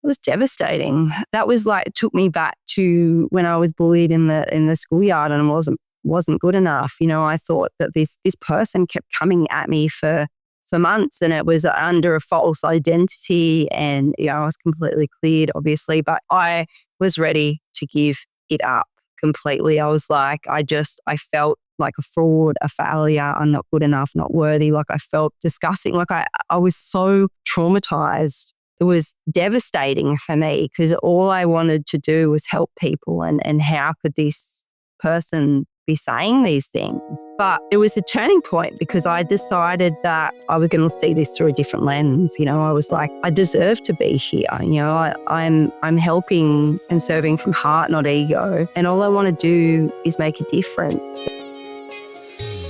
It was devastating. That was like, it took me back to when I was bullied in the schoolyard and wasn't good enough. You know, I thought that this person kept coming at me for months, and it was under a false identity, and I was completely cleared, obviously, but I was ready to give it up completely. I was like, I felt like a fraud, a failure. I'm not good enough, not worthy. Like, I felt disgusting. Like, I was so traumatized. It was devastating for me because all I wanted to do was help people, and how could this person be saying these things? But it was a turning point because I decided that I was going to see this through a different lens. I was like, I deserve to be here. I'm helping and serving from heart, not ego. And all I want to do is make a difference.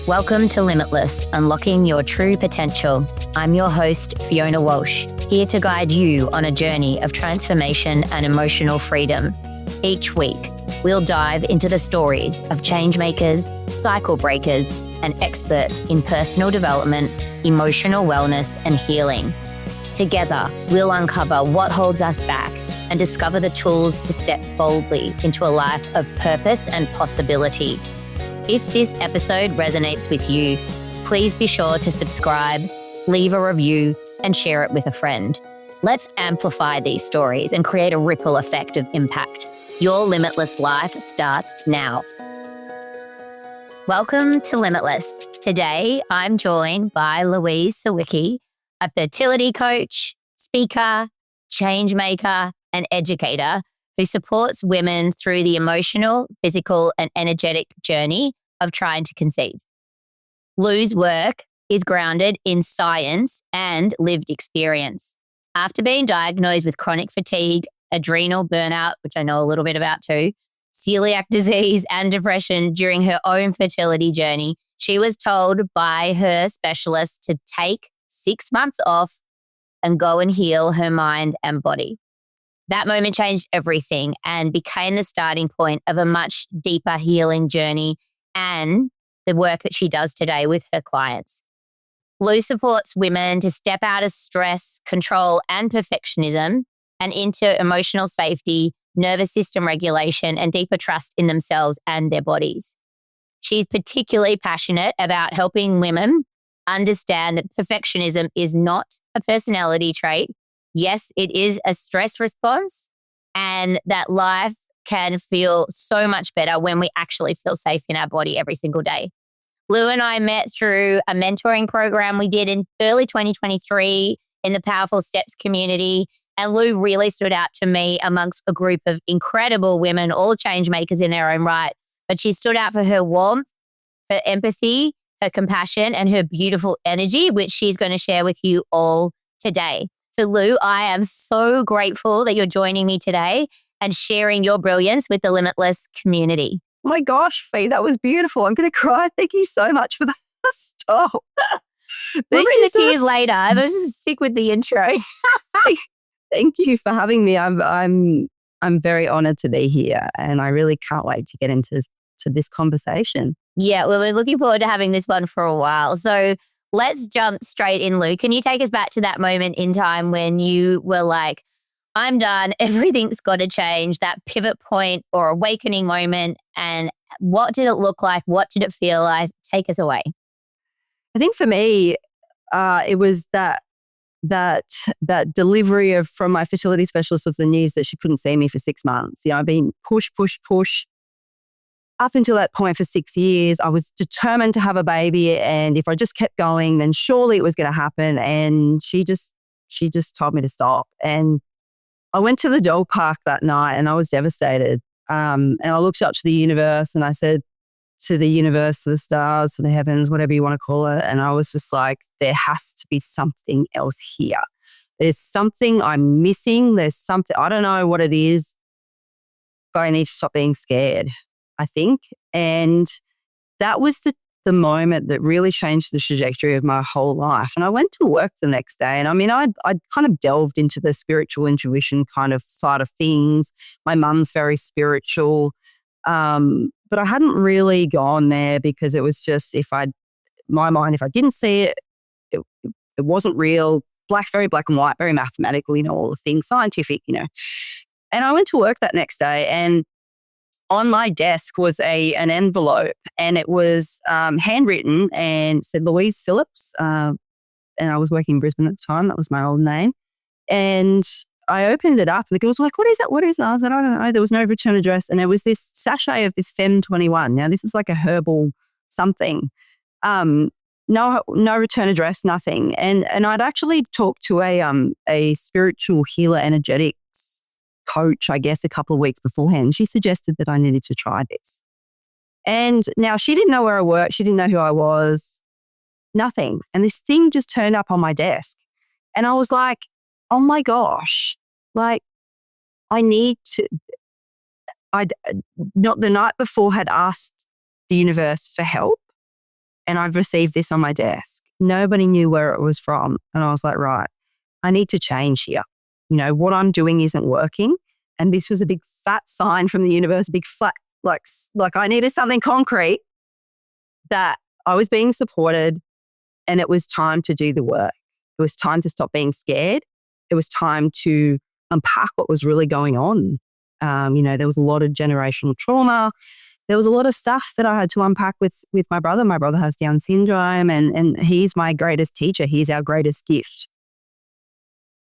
Welcome to Limitless, Unlocking Your True Potential. I'm your host, Fiona Walsh, here to guide you on a journey of transformation and emotional freedom. Each week, we'll dive into the stories of change makers, cycle breakers, and experts in personal development, emotional wellness, and healing. Together, we'll uncover what holds us back and discover the tools to step boldly into a life of purpose and possibility. If this episode resonates with you, please be sure to subscribe, leave a review, and share it with a friend. Let's amplify these stories and create a ripple effect of impact. Your limitless life starts now. Welcome to Limitless. Today, I'm joined by Louise Siwicki, a fertility coach, speaker, change maker, and educator who supports women through the emotional, physical, and energetic journey of trying to conceive. Lou's work is grounded in science and lived experience. After being diagnosed with chronic fatigue, adrenal burnout, which I know a little bit about too, celiac disease, and depression during her own fertility journey, she was told by her specialist to take 6 months off and go and heal her mind and body. That moment changed everything and became the starting point of a much deeper healing journey and the work that she does today with her clients. Lou supports women to step out of stress, control, and perfectionism and into emotional safety, nervous system regulation, and deeper trust in themselves and their bodies. She's particularly passionate about helping women understand that perfectionism is not a personality trait. Yes, it is a stress response, and that life can feel so much better when we actually feel safe in our body every single day. Lou and I met through a mentoring program we did in early 2023 in the Powerful Steps community. And Lou really stood out to me amongst a group of incredible women, all change makers in their own right. But she stood out for her warmth, her empathy, her compassion, and her beautiful energy, which she's going to share with you all today. So Lou, I am so grateful that you're joining me today and sharing your brilliance with the Limitless community. Oh my gosh, Fee, that was beautiful. I'm going to cry. Thank you so much for that. Stop. We'll bring the tears later. Let's just stick with the intro. Thank you for having me. I'm very honored to be here, and I really can't wait to get into this conversation. Yeah, well, we're looking forward to having this one for a while. So let's jump straight in, Lou. Can you take us back to that moment in time when you were like, I'm done, everything's got to change, that pivot point or awakening moment, and what did it look like? What did it feel like? Take us away. I think for me, it was that delivery from my fertility specialist of the news that she couldn't see me for 6 months. I've been push up until that point for 6 years. I was determined to have a baby, and if I just kept going, then surely it was going to happen. And she just told me to stop. And I went to the dog park that night, and I was devastated. And I looked up to the universe, and I said to the universe, to the stars, to the heavens, whatever you want to call it. And I was just like, there has to be something else here. There's something I'm missing. There's something, I don't know what it is, but I need to stop being scared, I think. And that was the moment that really changed the trajectory of my whole life. And I went to work the next day, and I mean, I'd kind of delved into the spiritual intuition kind of side of things. My mum's very spiritual, but I hadn't really gone there because it was just, if I didn't see it, it wasn't real. very black and white, very mathematical, all the things, scientific, And I went to work that next day, and on my desk was an envelope, and it was handwritten and said Louise Phillips. And I was working in Brisbane at the time. That was my old name. And I opened it up, and the girls were like, "What is that? What is that?" I said, "I don't know." There was no return address, and there was this sachet of this Fem 21. Now, this is like a herbal something. No return address, nothing. And I'd actually talked to a spiritual healer, energetics coach, I guess, a couple of weeks beforehand. She suggested that I needed to try this. And now she didn't know where I worked. She didn't know who I was. Nothing. And this thing just turned up on my desk. And I was like, oh my gosh, like I need to, not the night before had asked the universe for help, and I've received this on my desk. Nobody knew where it was from. And I was like, right, I need to change here. What I'm doing isn't working. And this was a big fat sign from the universe, a big flat, like I needed something concrete that I was being supported, and it was time to do the work. It was time to stop being scared. It was time to unpack what was really going on. There was a lot of generational trauma. There was a lot of stuff that I had to unpack with my brother. My brother has Down syndrome, and he's my greatest teacher. He's our greatest gift.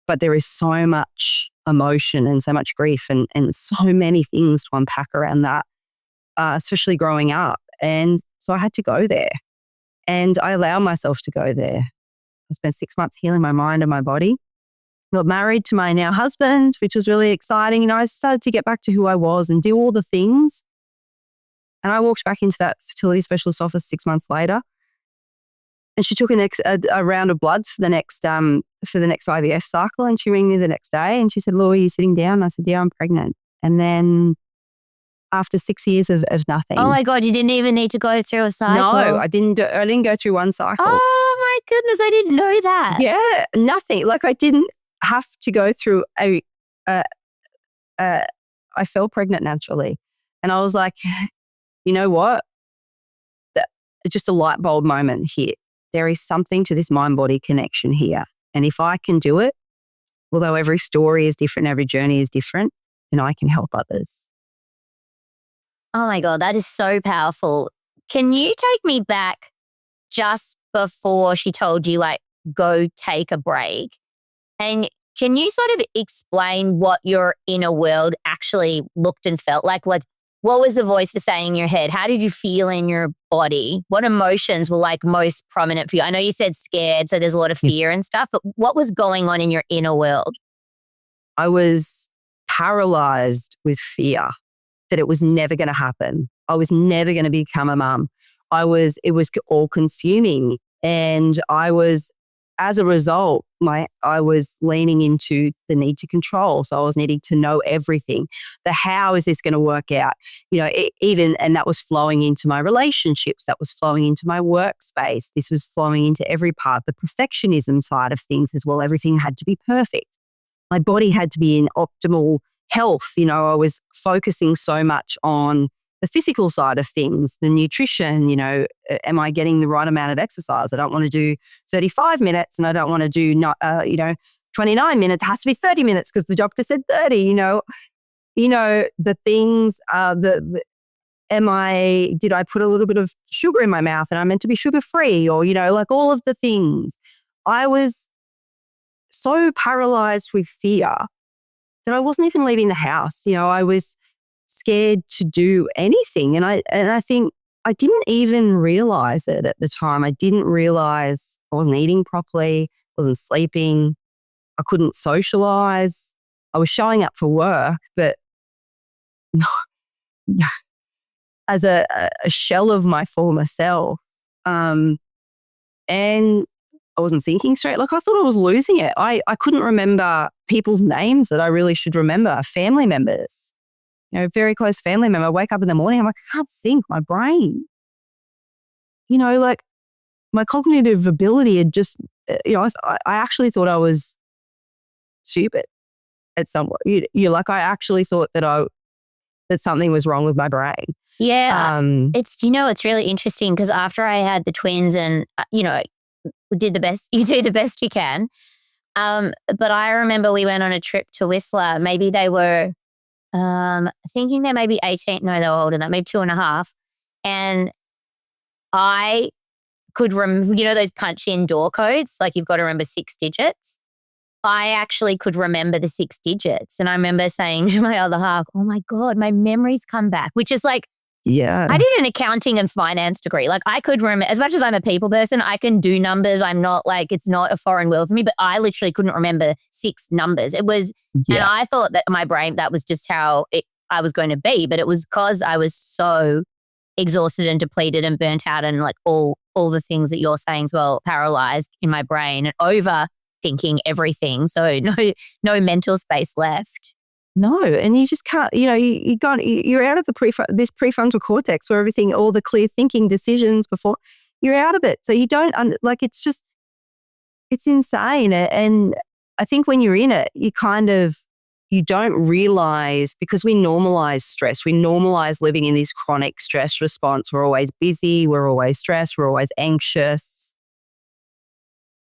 But there is so much emotion and so much grief and so many things to unpack around that, especially growing up. And so I had to go there, and I allowed myself to go there. I spent 6 months healing my mind and my body. Got married to my now husband, which was really exciting. I started to get back to who I was and do all the things. And I walked back into that fertility specialist office 6 months later, and she took a round of bloods for the next IVF cycle. And she rang me the next day, and she said, "Lou, are you sitting down?" And I said, "Yeah, I'm pregnant." And then after 6 years of nothing. Oh my God, you didn't even need to go through a cycle. No, I didn't go through one cycle. Oh my goodness, I didn't know that. Yeah, nothing. Like I didn't have to go through I fell pregnant naturally. And I was like, you know what? Just a light bulb moment here. There is something to this mind-body connection here. And if I can do it, although every story is different, every journey is different, then I can help others. Oh my God, that is so powerful. Can you take me back just before she told you, like, go take a break? And can you sort of explain what your inner world actually looked and felt like? Like, what was the voice for saying in your head? How did you feel in your body? What emotions were like most prominent for you? I know you said scared, so there's a lot of fear and stuff, but what was going on in your inner world? I was paralyzed with fear that it was never going to happen. I was never going to become a mum. It was all consuming. And as a result, I was leaning into the need to control. So I was needing to know everything. How is this going to work out? And that was flowing into my relationships. That was flowing into my workspace. This was flowing into every part, the perfectionism side of things as well. Everything had to be perfect. My body had to be in optimal health. I was focusing so much on the physical side of things, the nutrition, am I getting the right amount of exercise? I don't want to do 35 minutes and I don't want to do 29 minutes. It has to be 30 minutes because the doctor said 30, the things, did I put a little bit of sugar in my mouth and I'm meant to be sugar free, or, like all of the things. I was so paralyzed with fear that I wasn't even leaving the house. I was scared to do anything. And I think I didn't even realize it at the time. I didn't realize I wasn't eating properly, wasn't sleeping. I couldn't socialize. I was showing up for work, but as a shell of my former self. And I wasn't thinking straight. Like I thought I was losing it. I couldn't remember people's names that I really should remember, family members. Very close family member. I wake up in the morning, I'm like, I can't think, my brain. Like my cognitive ability had just, I actually thought I was stupid at some point. Like I actually thought that something was wrong with my brain. Yeah. It's really interesting because after I had the twins and, you do the best you can. But I remember we went on a trip to Whistler. Maybe they were thinking they may be 18. No, they were older than that, maybe 2.5. And I could remember, those punch in door codes, like you've got to remember 6 digits. I actually could remember the 6 digits. And I remember saying to my other half, oh my God, my memory's come back, which is like, Yeah. I did an accounting and finance degree. Like I could remember, as much as I'm a people person, I can do numbers. I'm not like, it's not a foreign world for me, but I literally couldn't remember 6 numbers. It was, and I thought that my brain, that was just how I was going to be. But it was because I was so exhausted and depleted and burnt out and like all the things that you're saying as well, paralyzed in my brain and overthinking everything. So no mental space left. No, and you just can't, you're out of this prefrontal cortex where everything, all the clear thinking decisions before, you're out of it. So you don't, it's insane. And I think when you're in it, you don't realize, because we normalize stress. We normalize living in this chronic stress response. We're always busy. We're always stressed. We're always anxious.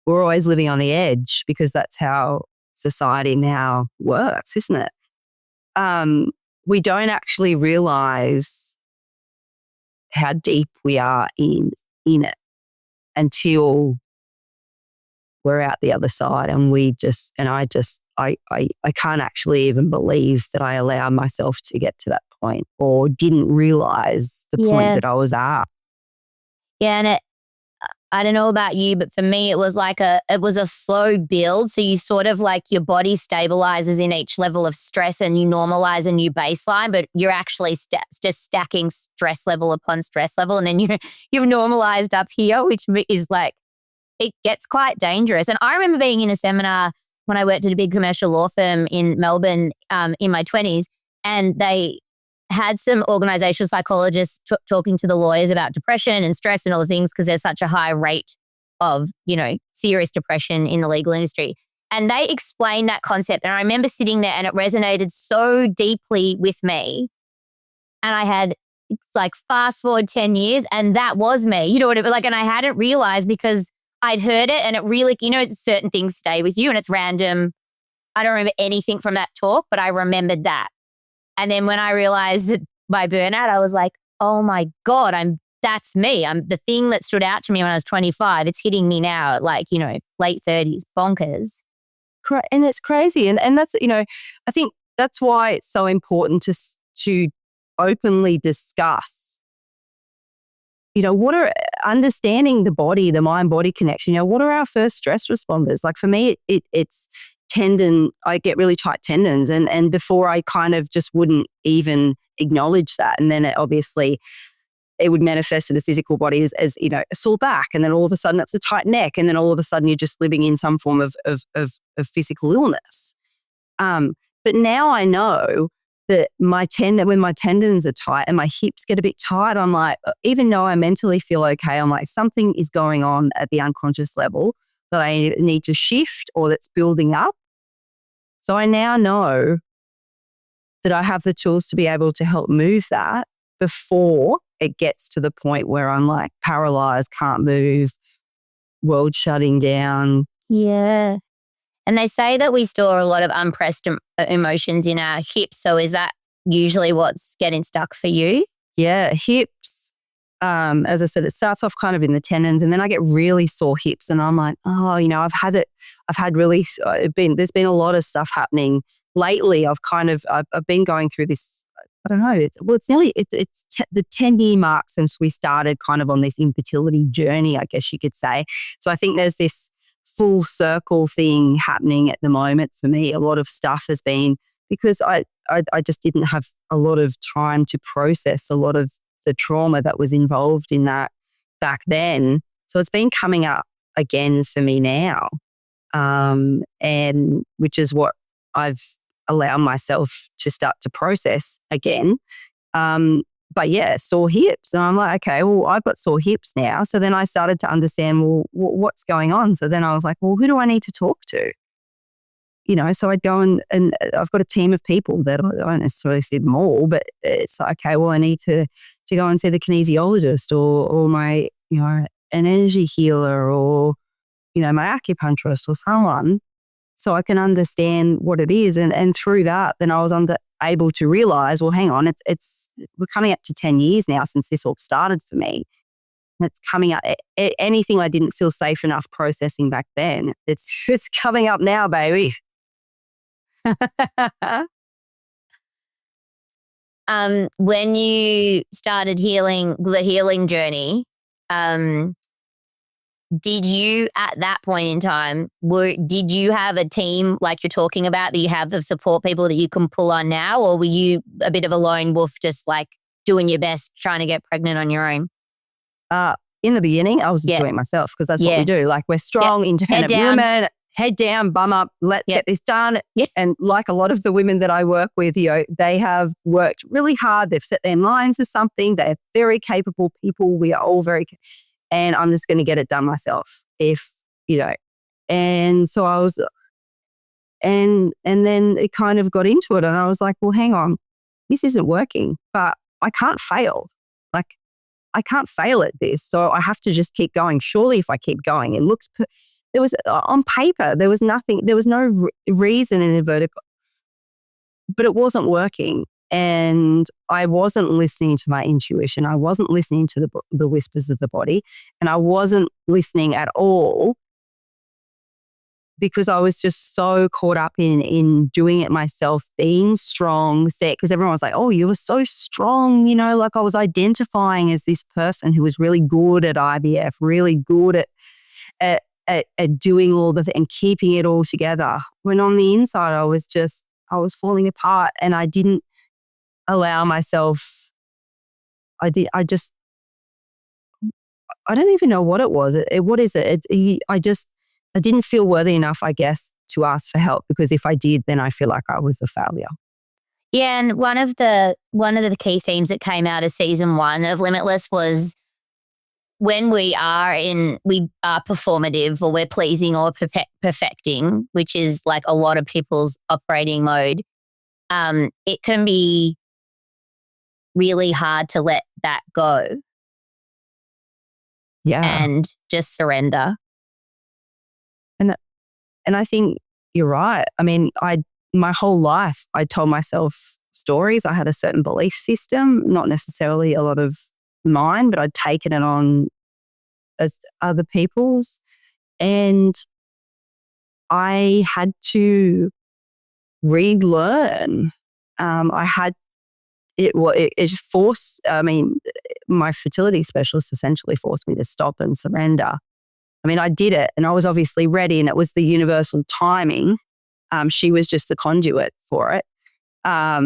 We're always living on the edge because that's how society now works, isn't it? We don't actually realize how deep we are in it until we're out the other side. And I can't actually even believe that I allowed myself to get to that point or didn't realize the point that I was at. Yeah. And I don't know about you, but for me, it was a slow build. So you sort of like your body stabilizes in each level of stress and you normalize a new baseline, but you're actually just stacking stress level upon stress level. And then you've normalized up here, which is like, it gets quite dangerous. And I remember being in a seminar when I worked at a big commercial law firm in Melbourne in my 20s, and they had some organizational psychologists talking to the lawyers about depression and stress and all the things because there's such a high rate of, serious depression in the legal industry. And they explained that concept. And I remember sitting there and it resonated so deeply with me. And I had like fast forward 10 years and that was me, you know what I mean? Like, and I hadn't realized because I'd heard it and it really, certain things stay with you and it's random. I don't remember anything from that talk, but I remembered that. And then when I realized my burnout, I was like, oh my God, that's me. I'm the thing that stood out to me when I was 25. It's hitting me now at like, late 30s, bonkers. And it's crazy. And that's, I think that's why it's so important to openly discuss, what are understanding the body, the mind-body connection. What are our first stress responders? Like for me, it's I get really tight tendons and before I kind of just wouldn't even acknowledge that. And then it would manifest in the physical body as a sore back. And then all of a sudden it's a tight neck. And then all of a sudden you're just living in some form of physical illness. But now I know that when my tendons are tight and my hips get a bit tight, I'm like, even though I mentally feel okay, I'm like, something is going on at the unconscious level that I need to shift or that's building up. So I now know that I have the tools to be able to help move that before it gets to the point where I'm like paralyzed, can't move, world shutting down. Yeah. And they say that we store a lot of unpressed emotions in our hips. So is that usually what's getting stuck for you? Yeah, hips. As I said, it starts off kind of in the tendons and then I get really sore hips and I'm like, oh, there's been a lot of stuff happening lately. I've been going through this, I don't know, it's the 10-year mark since we started kind of on this infertility journey, I guess you could say. So I think there's this full circle thing happening at the moment for me. A lot of stuff has been because I just didn't have a lot of time to process a lot of the trauma that was involved in that back then. So it's been coming up again for me now, and which is what I've allowed myself to start to process again. But yeah, sore hips. And I'm like, okay, well, I've got sore hips now. So then I started to understand, well, what's going on? So then I was like, well, who do I need to talk to? So I'd go and I've got a team of people that I don't necessarily see them all, but it's like, okay, well, I need to go and see the kinesiologist or my, an energy healer or, my acupuncturist or someone so I can understand what it is. And through that, then I was able to realize, well, hang on, we're coming up to 10 years now since this all started for me. And it's coming up, anything I didn't feel safe enough processing back then, it's coming up now, baby. When you started the healing journey, did you at that point in time, did you have a team like you're talking about, that you have the support people that you can pull on now? Or were you a bit of a lone wolf, just like doing your best, trying to get pregnant on your own? In the beginning, I was just doing it myself, because that's what we do. Like, we're strong, independent women, head down, bum up, let's get this done. Yeah. And like a lot of the women that I work with, they have worked really hard. They've set their minds to something. They're very capable people. We are all and I'm just going to get it done myself and so I was, and then it kind of got into it, and I was like, well, hang on, this isn't working, but I can't fail. Like, I can't fail at this. So I have to just keep going. Surely if I keep going, it looks, there was on paper, there was nothing, there was no reason in inverted, but it wasn't working. And I wasn't listening to my intuition. I wasn't listening to the whispers of the body. And I wasn't listening at all, because I was just so caught up in doing it myself, being strong, because everyone was like, oh, you were so strong. Like, I was identifying as this person who was really good at IVF, really good at doing all and keeping it all together. When on the inside, I was falling apart, and I didn't allow myself. I don't even know what it was. What is it? I didn't feel worthy enough, I guess, to ask for help, because if I did, then I feel like I was a failure. Yeah, and one of the key themes that came out of season 1 of Limitless was, when we are performative, or we're pleasing or perfecting, which is like a lot of people's operating mode, it can be really hard to let that go. Yeah. And just surrender. And I think you're right. I mean, my whole life, I told myself stories. I had a certain belief system, not necessarily a lot of mine, but I'd taken it on as other people's. And I had to relearn. It forced, my fertility specialist essentially forced me to stop and surrender. I mean, I did it, and I was obviously ready, and it was the universal timing. She was just the conduit for it. I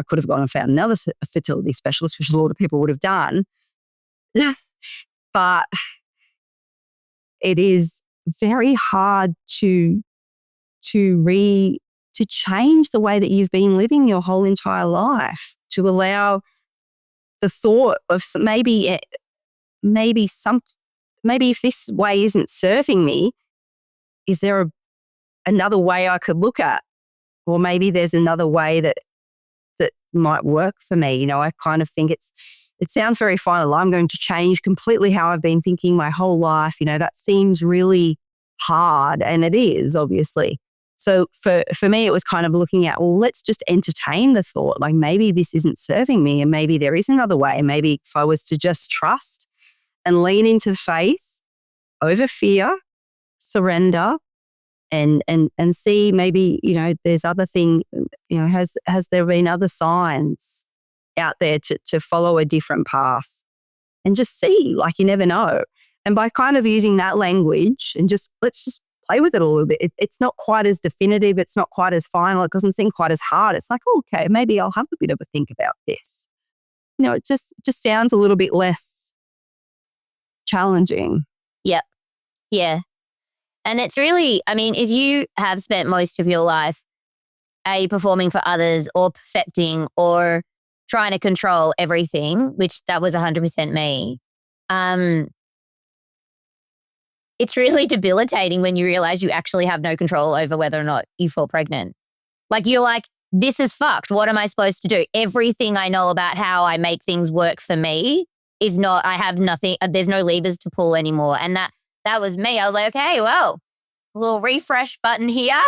could have gone and found another fertility specialist, which a lot of people would have done. But it is very hard to change the way that you've been living your whole entire life, to allow the thought of maybe if this way isn't serving me, is there another way I could look at? Or maybe there's another way that might work for me. I kind of think it sounds very final. I'm going to change completely how I've been thinking my whole life. That seems really hard, and it is, obviously. So for me, it was kind of looking at, well, let's just entertain the thought, like, maybe this isn't serving me, and maybe there is another way. Maybe if I was to just trust and lean into faith over fear, surrender, and see, maybe, there's other thing, has there been other signs out there to follow a different path, and just see, like, you never know. And by kind of using that language and let's just play with it a little bit. It's not quite as definitive. It's not quite as final. It doesn't seem quite as hard. It's like, okay, maybe I'll have a bit of a think about this. It just sounds a little bit less challenging. Yep. Yeah. And it's really, if you have spent most of your life performing for others, or perfecting, or trying to control everything, which that was 100% me, it's really debilitating when you realize you actually have no control over whether or not you fall pregnant. Like, you're like, this is fucked. What am I supposed to do? Everything I know about how I make things work for me is not, I have nothing, there's no levers to pull anymore. And that was me. I was like, okay, well, little refresh button here.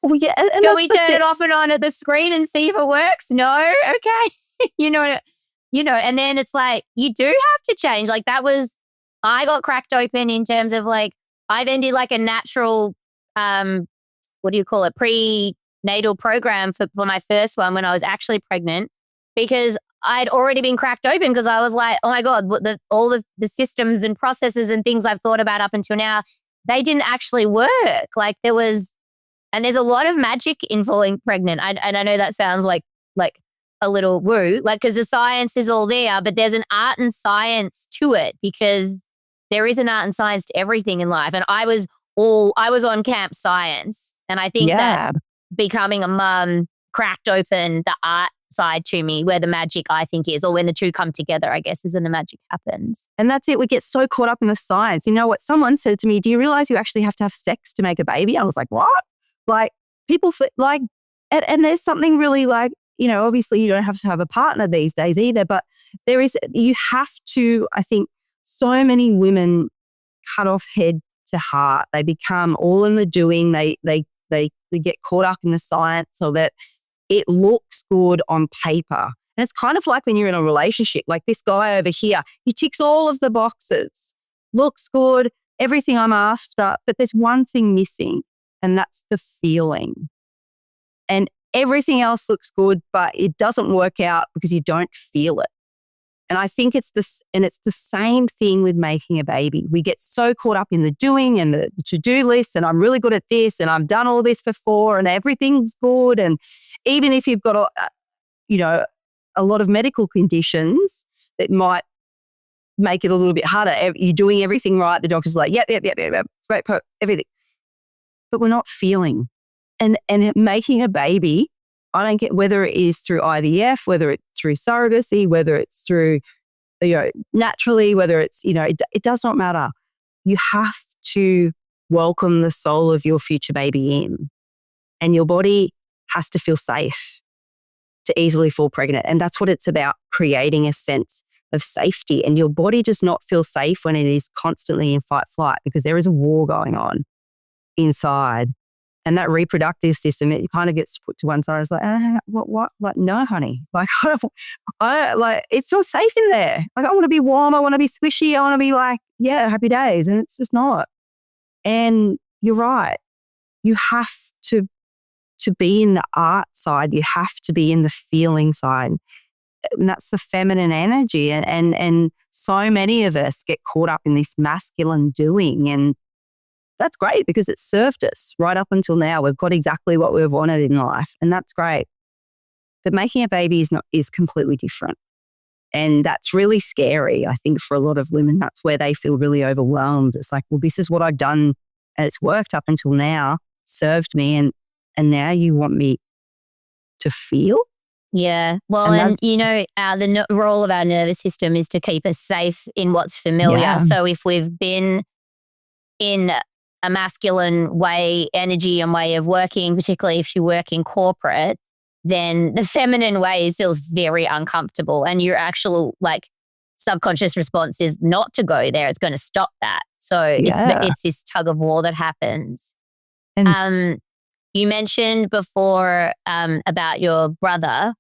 Well, yeah. And Can we turn it off and on at the screen and see if it works? No? Okay. And then it's like, you do have to change. Like I got cracked open in terms of like, I then did like a natural, what do you call it? Prenatal program for my first one when I was actually pregnant, because I'd already been cracked open because I was like, oh my God, all the systems and processes and things I've thought about up until now, they didn't actually work. Like there's a lot of magic in falling pregnant. And I know that sounds like a little woo, like, because the science is all there, but there's an art and science to it, because there is an art and science to everything in life. And I was on camp science. And I think that becoming a mum cracked open the art side to me, where the magic, I think, is, or when the two come together, I guess, is when the magic happens. And that's it. We get so caught up in the science. You know what? Someone said to me, do you realize you actually have to have sex to make a baby? I was like, what? Like, people like, and there's something really like, obviously you don't have to have a partner these days either, but you have to, I think so many women cut off head to heart. They become all in the doing. They get caught up in the science so that it looks good on paper. And it's kind of like when you're in a relationship, like this guy over here, he ticks all of the boxes, looks good, everything I'm after, but there's one thing missing, and that's the feeling. And everything else looks good, but it doesn't work out because you don't feel it. And I think it's the same thing with making a baby. We get so caught up in the doing and the to-do list, and I'm really good at this, and I've done all this before, and everything's good. And even if you've got a lot of medical conditions that might make it a little bit harder, you're doing everything right. The doctor's like, yep, great, everything. But we're not feeling. And making a baby, I don't get whether it is through IVF, whether it's through surrogacy, whether it's through, naturally, whether it's, it does not matter. You have to welcome the soul of your future baby in, and your body has to feel safe to easily fall pregnant. And that's what it's about, creating a sense of safety. And your body does not feel safe when it is constantly in fight flight, because there is a war going on inside. And that reproductive system, it kind of gets put to one side. It's like, what? Like, no, honey. Like, it's not safe in there. Like, I want to be warm. I want to be squishy. I want to be like, yeah, happy days. And it's just not. And you're right. You have to be in the art side. You have to be in the feeling side. And that's the feminine energy. And so many of us get caught up in this masculine doing, and that's great because it served us right up until now. We've got exactly what we've wanted in life, and that's great. But making a baby is completely different. And that's really scary, I think, for a lot of women. That's where they feel really overwhelmed. It's like, well, this is what I've done and it's worked up until now, served me, and now you want me to feel? Yeah. Well, and the role of our nervous system is to keep us safe in what's familiar. Yeah. So if we've been in a masculine energy and way of working, particularly if you work in corporate, then the feminine way feels very uncomfortable, and your actual subconscious response is not to go there. It's going to stop that. So it's this tug of war that happens. And you mentioned before about your brother.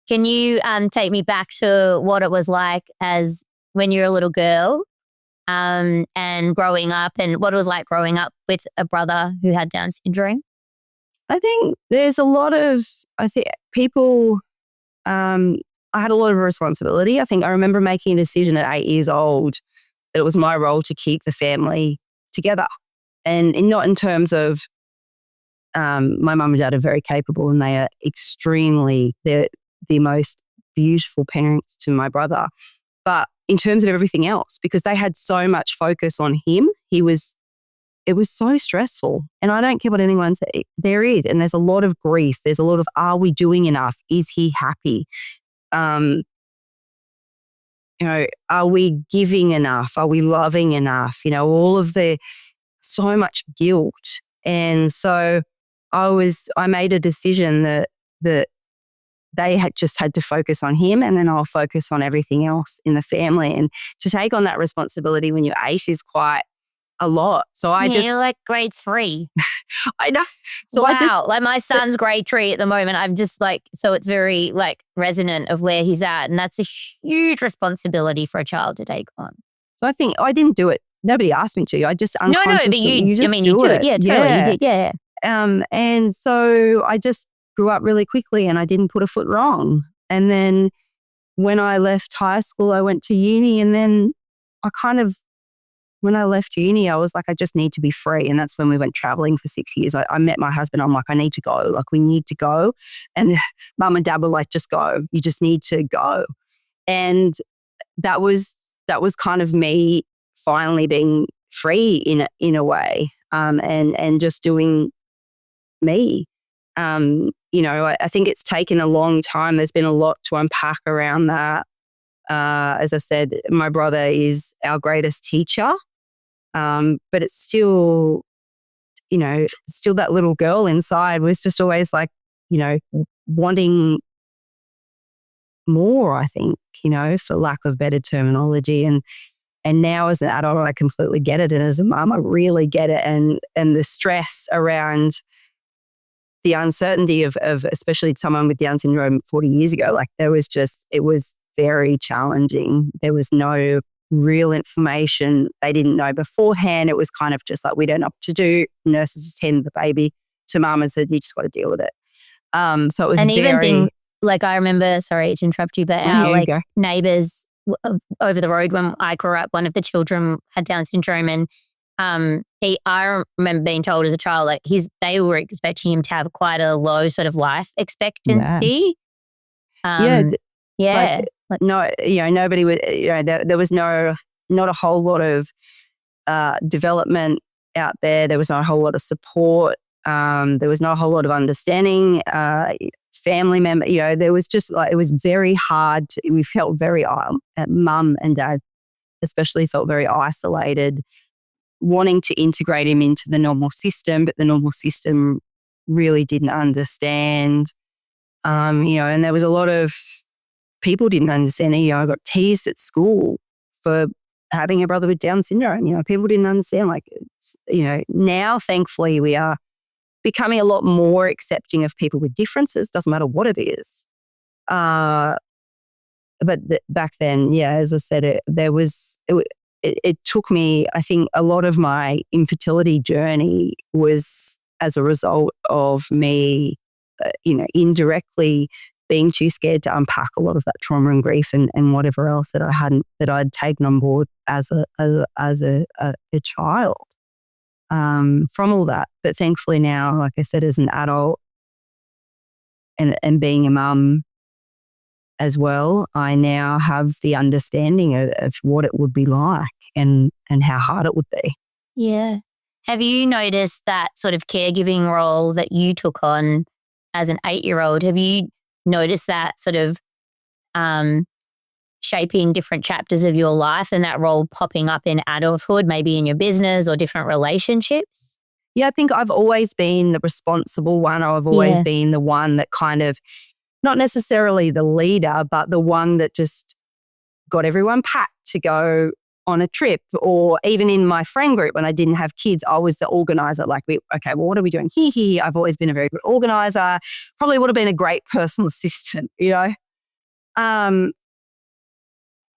Can you take me back to what it was like as when you were a little girl? And growing up, and what it was like growing up with a brother who had Down syndrome? I think there's a lot of, people, I had a lot of responsibility. I think I remember making a decision at 8 years old that it was my role to keep the family together. And not in terms of, my mum and dad are very capable, and they are they're the most beautiful parents to my brother. But in terms of everything else, because they had so much focus on him, it was so stressful. And I don't care what anyone says, there is. And there's a lot of grief. There's a lot of, are we doing enough? Is he happy? Are we giving enough? Are we loving enough? All of so much guilt. And so I made a decision that they had to focus on him, and then I'll focus on everything else in the family. And to take on that responsibility when you're 8 is quite a lot. So I You're like grade 3. I know. So wow. Like my son's grade 3 at the moment. I'm just like, so it's very like resonant of where he's at. And that's a huge responsibility for a child to take on. So I think I didn't do it. Nobody asked me to. I just No, unconsciously, but you just you do do it. Yeah, totally. You did. Yeah. And so I just grew up really quickly and I didn't put a foot wrong. And then when I left high school, I went to uni, and then when I left uni, I was like, I just need to be free. And that's when we went traveling for 6 years. I met my husband. I'm like, I need to go. Like, we need to go. And mum and dad were like, just go. You just need to go. And that was kind of me finally being free in a way, and just doing me. I think it's taken a long time. There's been a lot to unpack around that. As I said, my brother is our greatest teacher, but it's still, still that little girl inside was just always like, wanting more, I think, for lack of better terminology. And now as an adult, I completely get it. And as a mum, I really get it. And the stress around the uncertainty of especially someone with Down syndrome 40 years ago, like it was very challenging. There was no real information. They didn't know beforehand. It was kind of just like, we don't know what to do. Nurses just handed the baby to mum and said, you just got to deal with it. So it was like I remember, sorry to interrupt you, but our neighbours over the road when I grew up, one of the children had Down syndrome, and I remember being told as a child, like they were expecting him to have quite a low sort of life expectancy. Nobody was, there was not a whole lot of development out there. There was not a whole lot of support. There was not a whole lot of understanding. Family member, there was just like, it was very hard. We felt very, mum and dad especially felt very isolated, wanting to integrate him into the normal system, but the normal system really didn't understand. And there was a lot of people didn't understand. I got teased at school for having a brother with Down syndrome. People didn't understand. Like, now thankfully we are becoming a lot more accepting of people with differences. Doesn't matter what it is. But back then, as I said, it took me, I think a lot of my infertility journey was as a result of me, indirectly being too scared to unpack a lot of that trauma and grief and whatever else that I'd taken on board as a child, from all that. But thankfully now, like I said, as an adult and being a mum as well, I now have the understanding of what it would be like and how hard it would be. Yeah. Have you noticed that sort of caregiving role that you took on as an 8-year-old? Have you noticed that sort of shaping different chapters of your life and that role popping up in adulthood, maybe in your business or different relationships? Yeah, I think I've always been the responsible one. I've always been the one that kind of, not necessarily the leader, but the one that just got everyone packed to go on a trip. Or even in my friend group, when I didn't have kids, I was the organizer. Like, what are we doing here? I've always been a very good organizer. Probably would have been a great personal assistant,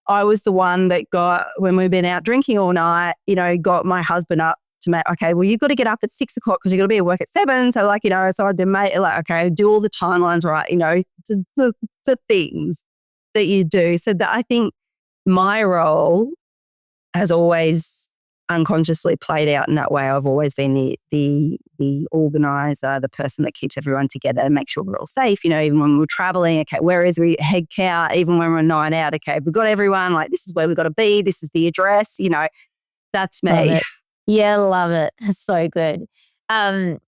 I was the one that when we've been out drinking all night, got my husband up to make, you've got to get up at 6 o'clock because you've got to be at work at 7. So so I'd been made do all the timelines right, the things that you do. So that I think my role has always unconsciously played out in that way. I've always been the organizer, the person that keeps everyone together and make sure we're all safe. Even when we're traveling, where is we head count? Even when we're night out, we've got everyone. Like, this is where we've got to be. This is the address. That's me. Love it. Yeah, love it. So good. I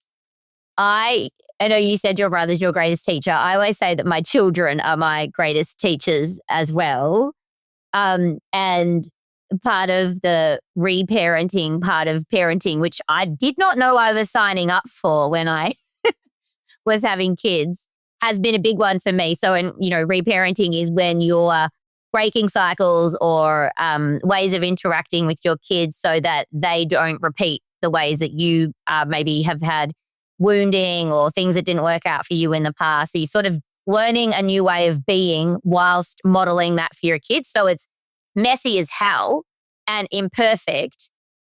know you said your brother's your greatest teacher. I always say that my children are my greatest teachers as well. And part of the reparenting, part of parenting, which I did not know I was signing up for when I was having kids, has been a big one for me. So, reparenting is when you're breaking cycles or ways of interacting with your kids so that they don't repeat the ways that you maybe have had wounding or things that didn't work out for you in the past. So you're sort of learning a new way of being whilst modeling that for your kids. So it's messy as hell and imperfect.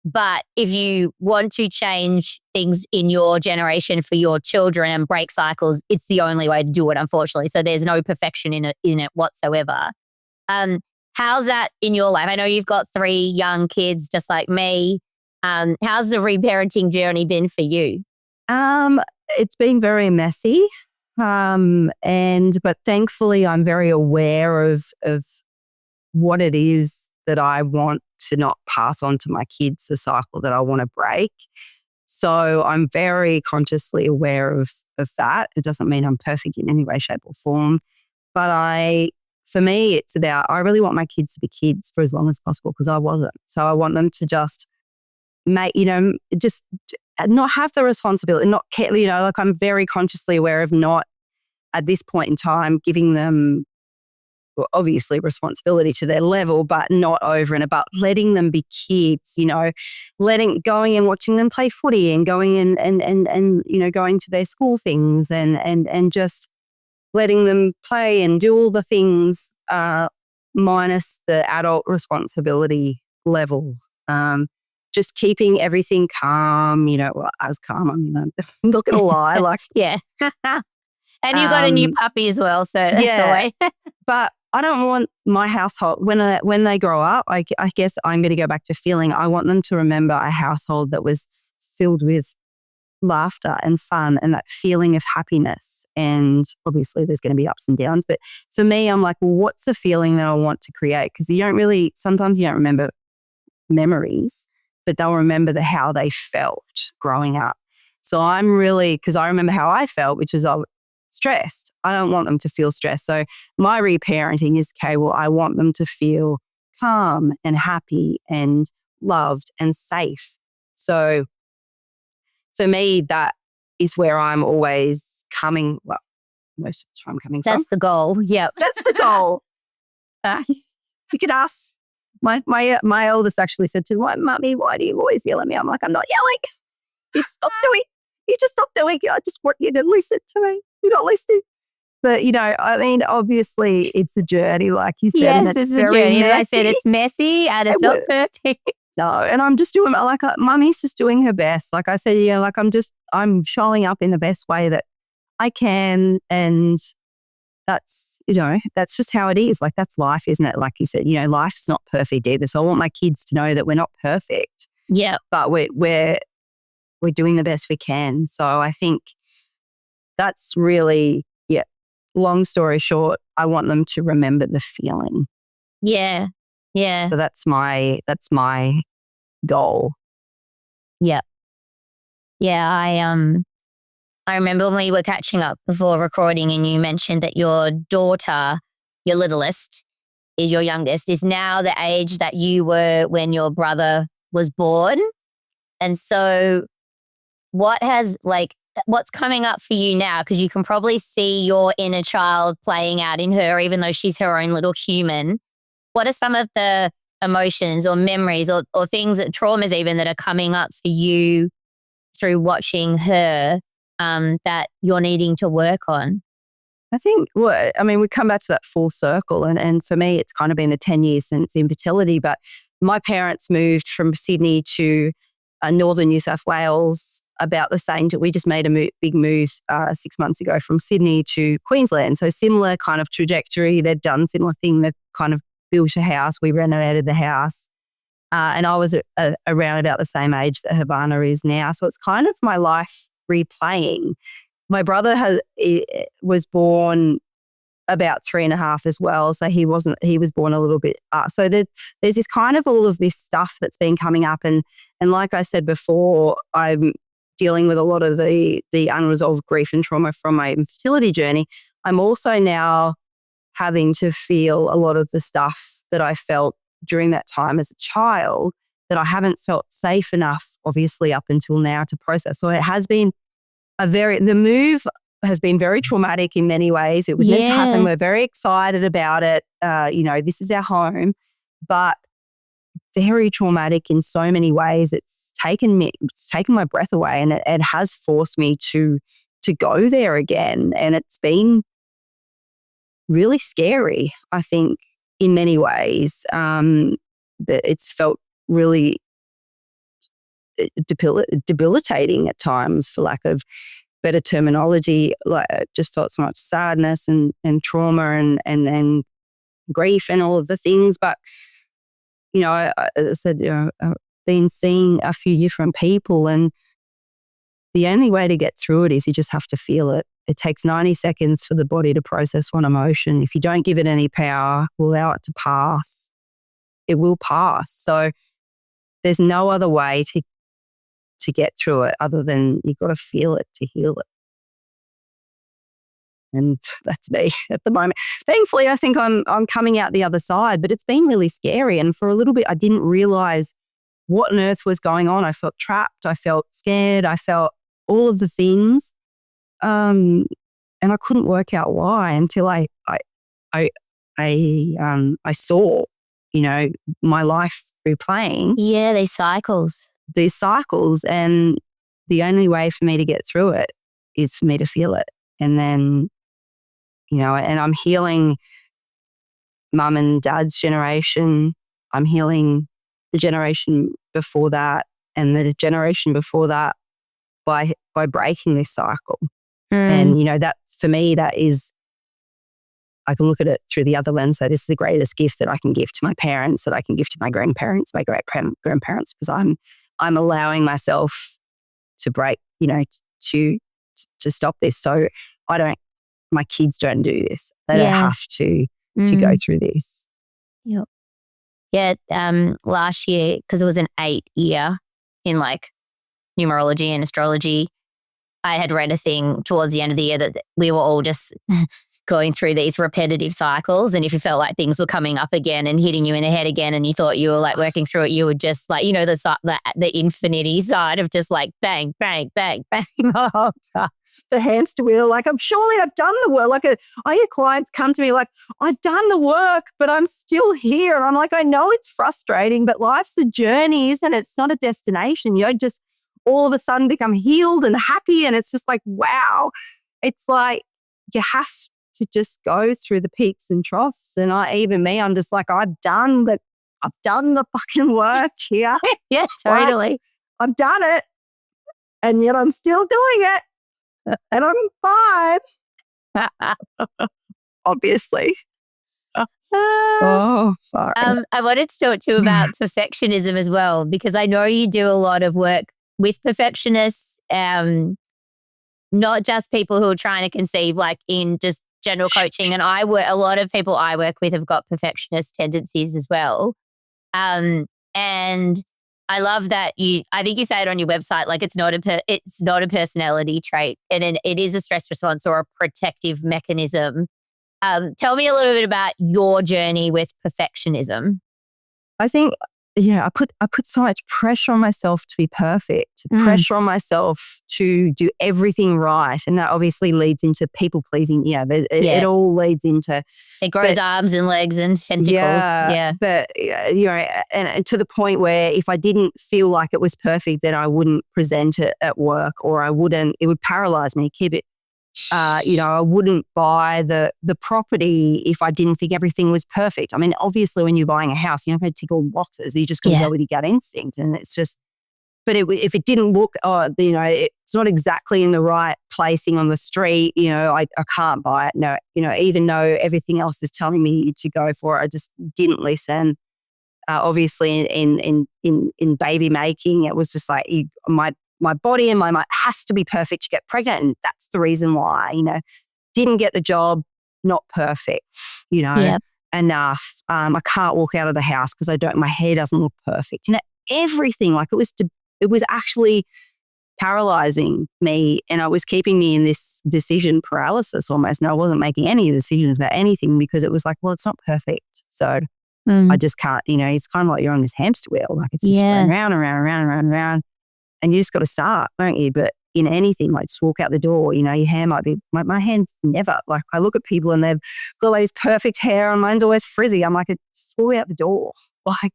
But if you want to change things in your generation for your children and break cycles, it's the only way to do it, unfortunately. So there's no perfection in it whatsoever. How's that in your life? I know you've got 3 young kids just like me. How's the reparenting journey been for you? It's been very messy. But thankfully I'm very aware of what it is that I want to not pass on to my kids, the cycle that I want to break. So I'm very consciously aware of that. It doesn't mean I'm perfect in any way, shape or form. But for me, it's about, I really want my kids to be kids for as long as possible because I wasn't. So I want them to just just not have the responsibility, not care, like I'm very consciously aware of not at this point in time giving them, well, obviously responsibility to their level, but not over and above, letting them be kids, going and watching them play footy and going and going to their school things and just letting them play and do all the things minus the adult responsibility level. Just keeping everything calm, as calm. I mean, I'm not going to lie. Like, yeah. And you got a new puppy as well. So that's the way. But I don't want my household, when they grow up, I guess I'm going to go back to feeling, I want them to remember a household that was filled with laughter and fun and that feeling of happiness. And obviously there's going to be ups and downs. But for me, I'm like, well, what's the feeling that I want to create? Because sometimes you don't remember memories, but they'll remember how they felt growing up. So because I remember how I felt, which is I was stressed. I don't want them to feel stressed. So my reparenting is, okay, well, I want them to feel calm and happy and loved and safe. So for me, that is where I'm always coming, well, most of the time coming from. That's the goal. Yep. That's the goal. You could ask. My eldest actually said to me, "Mummy, why do you always yell at me?" I'm like, "I'm not yelling. You just stop doing it. I just want you to listen to me. You're not listening." But, I mean, obviously it's a journey, like you said. Yes, and it's a journey. Messy. I said it's messy and it's not perfect. No, and I'm just doing, Mummy's just doing her best. Like I said, I'm showing up in the best way that I can. And that's just how it is. Like, that's life, isn't it? Like you said, life's not perfect either. So I want my kids to know that we're not perfect. Yeah. But we're doing the best we can. So I think that's really, long story short, I want them to remember the feeling. Yeah. Yeah. So that's my goal. Yeah. Yeah. I remember when we were catching up before recording and you mentioned that your daughter, your littlest, is your youngest, is now the age that you were when your brother was born. And so what's coming up for you now? Because you can probably see your inner child playing out in her, even though she's her own little human. What are some of the emotions or memories or things, traumas even, that are coming up for you through watching her that you're needing to work on? I think, we come back to that full circle. And for me, it's kind of been the 10 years since infertility. But my parents moved from Sydney to northern New South Wales about the same. We just made a big move 6 months ago from Sydney to Queensland. So similar kind of trajectory. They've done similar thing. They've kind of built a house. We renovated the house. And I was around about the same age that Havana is now. So it's kind of my life replaying. My brother was born about 3.5 as well. So he was born a little bit. So there's this kind of all of this stuff that's been coming up. And like I said before, I'm dealing with a lot of the unresolved grief and trauma from my infertility journey. I'm also now having to feel a lot of the stuff that I felt during that time as a child that I haven't felt safe enough, obviously, up until now to process. So it has been the move has been very traumatic in many ways. It was meant to happen. We're very excited about it. This is our home, but very traumatic in so many ways. It's taken my breath away, and it has forced me to go there again. And it's been really scary, I think, in many ways. That it's felt really debilitating at times, for lack of better terminology. Like, it just felt so much sadness and trauma and grief and all of the things. But as I said, I've been seeing a few different people, and the only way to get through it is you just have to feel it. It takes 90 seconds for the body to process one emotion. If you don't give it any power, allow it to pass, it will pass. So there's no other way to get through it other than you've got to feel it to heal it. And that's me at the moment. Thankfully, I think I'm coming out the other side, but it's been really scary. And for a little bit, I didn't realize what on earth was going on. I felt trapped. I felt scared. I felt all of the things. And I couldn't work out why until I saw, my life replaying. Yeah, these cycles. And the only way for me to get through it is for me to feel it. And then, and I'm healing mum and dad's generation. I'm healing the generation before that and the generation before that by breaking this cycle. And, that for me, that is, I can look at it through the other lens. So this is the greatest gift that I can give to my parents, that I can give to my grandparents, my great-grandparents, because I'm allowing myself to break, to stop this. So my kids don't do this. They don't have to go through this. Yep. Yeah. Last year, because it was an 8-year in like numerology and astrology, I had read a thing towards the end of the year that we were all just going through these repetitive cycles. And if you felt like things were coming up again and hitting you in the head again and you thought you were like working through it, you would just like, the infinity side of just like bang, bang, bang, bang the whole time. The hamster wheel. Like, I've done the work. Like, I get clients come to me like, I've done the work, but I'm still here. And I'm like, I know it's frustrating, but life's a journey, isn't it? It's not a destination. You don't just all of a sudden become healed and happy. And it's just like, wow. It's like, you have to just go through the peaks and troughs. And I'm just like, I've done the fucking work here. Yeah, totally. Like, I've done it. And yet I'm still doing it. And I'm fine. Obviously. Oh, fuck. I wanted to talk to you about perfectionism as well, because I know you do a lot of work with perfectionists, not just people who are trying to conceive, like in just general coaching. And a lot of people I work with have got perfectionist tendencies as well. And I love that I think you say it on your website, like it's not a personality trait, and it is a stress response or a protective mechanism. Tell me a little bit about your journey with perfectionism. I think, I put so much pressure on myself to be perfect, pressure on myself to do everything right. And that obviously leads into people pleasing. Yeah, it all leads into. It grows arms and legs and tentacles. Yeah. But, and to the point where if I didn't feel like it was perfect, then I wouldn't present it at work, or it would paralyze me, keep it. I wouldn't buy the property if I didn't think everything was perfect. I mean, obviously when you're buying a house, you're not going to tick all the boxes. You're just going to go with your gut instinct. And it's just, but if it didn't look, it's not exactly in the right placing on the street, I can't buy it. No, even though everything else is telling me to go for it, I just didn't listen. Obviously in baby making, it was just like my body and my mind has to be perfect to get pregnant. And that's the reason why, didn't get the job, not perfect, enough. I can't walk out of the house because my hair doesn't look perfect. Everything, like it was actually paralyzing me, and it was keeping me in this decision paralysis almost. And I wasn't making any decisions about anything because it was like, well, it's not perfect. So I just can't, it's kind of like you're on this hamster wheel. Like it's just going round and round and round and round and round. And you just got to start, don't you? But in anything, like just walk out the door, your hair might be, my hand's never, like I look at people and they've got all these perfect hair and mine's always frizzy. I'm like, just walk out the door. Like,